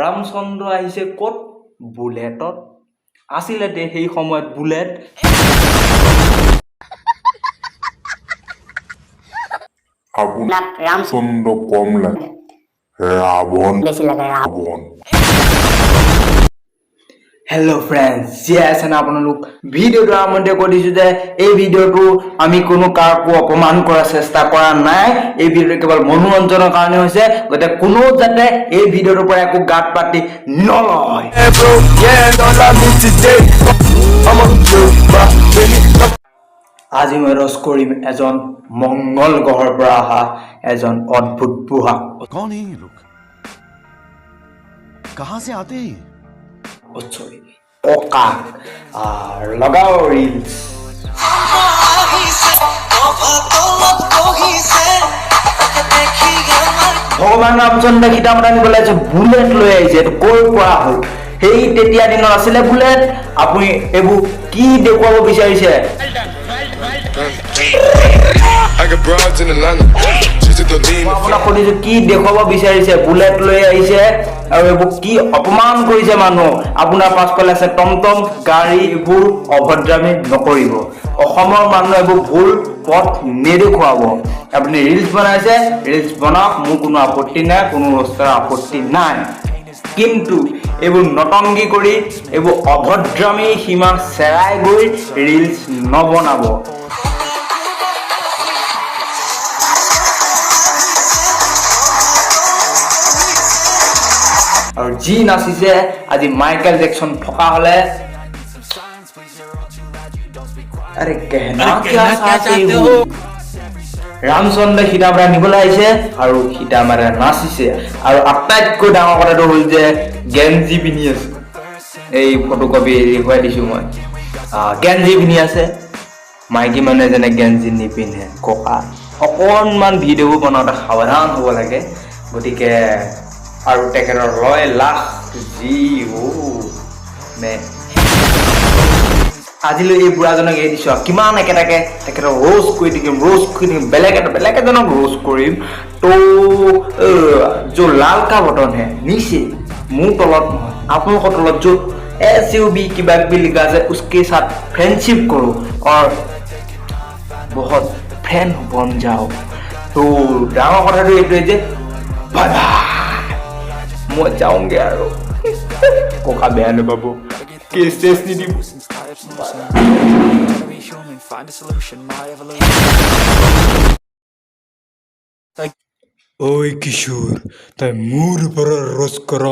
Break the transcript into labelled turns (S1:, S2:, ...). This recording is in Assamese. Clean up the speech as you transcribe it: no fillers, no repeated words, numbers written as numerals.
S1: ৰামচন্দ্ৰ আহিছে ক'ত? বুলেটত। আছিলে দে সেই সময়ত বুলেট।
S2: আপোনাক ৰামচন্দ্ৰ কম লাগে, ৰাৱণ বেছি লাগে। ৰাৱণ।
S1: হেল্ল' ফ্ৰেণ্ডছ, জীয়াই আছে না আপোনালোক? ভিডিঅ'টো আৰম্ভণিতে কৈ দিছোঁ যে এই ভিডিঅ'টো আমি কোনো কাকো অপমান কৰাৰ চেষ্টা কৰা নাই। এই ভিডিঅ'টো কেৱল মনোৰঞ্জনৰ কাৰণে হৈছে, গতিকে কোনো যাতে এই ভিডিঅ'টোৰ পৰা একো গাত পাতি নলয়। আজি মই ৰস কৰিম এজন মংগল গ্ৰহৰ পৰা অহা এজন অদ্ভুত বুঢ়া।
S3: कौन है ये लोग? कहां से आते हैं?
S1: ককা লগাও ৰিলছ। ভগৱান ৰামচন্দ্ৰ কিতাপ আনিবলৈ আহিছে, বুলেট লৈ আহিছে। এইটো ক'ৰ পৰা হ'ল? সেই তেতিয়া দিনত আছিলে বুলেট। আপুনি এইবোৰ কি দেখুৱাব বিচাৰিছে? আপোনাক সুধিছো কি দেখুৱাব বিচাৰিছে? বুলেট লৈ আহিছে আৰু এইবোৰ কি অপমান কৰিছে মানুহ। আপোনাৰ পাছফালে আছে টমটম গাড়ী, এইবোৰ অভদ্ৰামী নকৰিব। অসমৰ মানুহ এইবোৰ ভুল পথ নেদেখুৱাব। আপুনি ৰিলছ বনাইছে, ৰিলছ বনাওক, মোৰ কোনো আপত্তি নাই, কোনো বস্তুৰ আপত্তি নাই। কিন্তু এইবোৰ নটংগী কৰি, এইবোৰ অভদ্ৰামী সীমা চেৰাই গৈ ৰিলছ নবনাব। আৰু যি নাচিছে আজি মাইকেল জেকচন থকা হলে আৰে কেহনা কিয়া চাহতে হো। ৰামচন্দ্ৰই সীতামাৰা নিবলৈ আহিছে আৰু সীতামাৰা নাচিছে। আৰু আটাইতকৈ ডাঙৰ কথাটো হ'ল যে গেঞ্জি পিন্ধি আছে। এই ফটোকপি দেখুৱাই দিছো মই। গেঞ্জি পিন্ধি আছে। মাইকী মানুহে যেনে গেঞ্জি নিপিন্ধে। ককা অকণমান ভিডিঅ'বোৰ বনাওঁতে সাৱধান হ'ব লাগে। গতিকে আৰু তেখেতৰ লয় লাখ যি আজিলৈ এই বুঢ়াজনক এৰি দিছোঁ। কিমান একেটাকে তেখেতক ৰোজ কৰি থাকিম, বেলেগ এজনক ৰোজ কৰিম। তো जो लाल का बटन है नीचे मुंह तलत আপোনালোকৰ তলত जो SUB किबा भी लिखा है उसके साथ फ्रेंडशिप करो और बहुत फ्रेंड बन जाओ। तो डाঙৰ কথাটো এইটোৱে যে বাই বাই, মই যাওঁগে আৰু। ককা বেয়া নাপাব, কেছ নিদিব। ঐ কিশোৰ, তই মোৰ ওপৰত ৰোজ কৰ।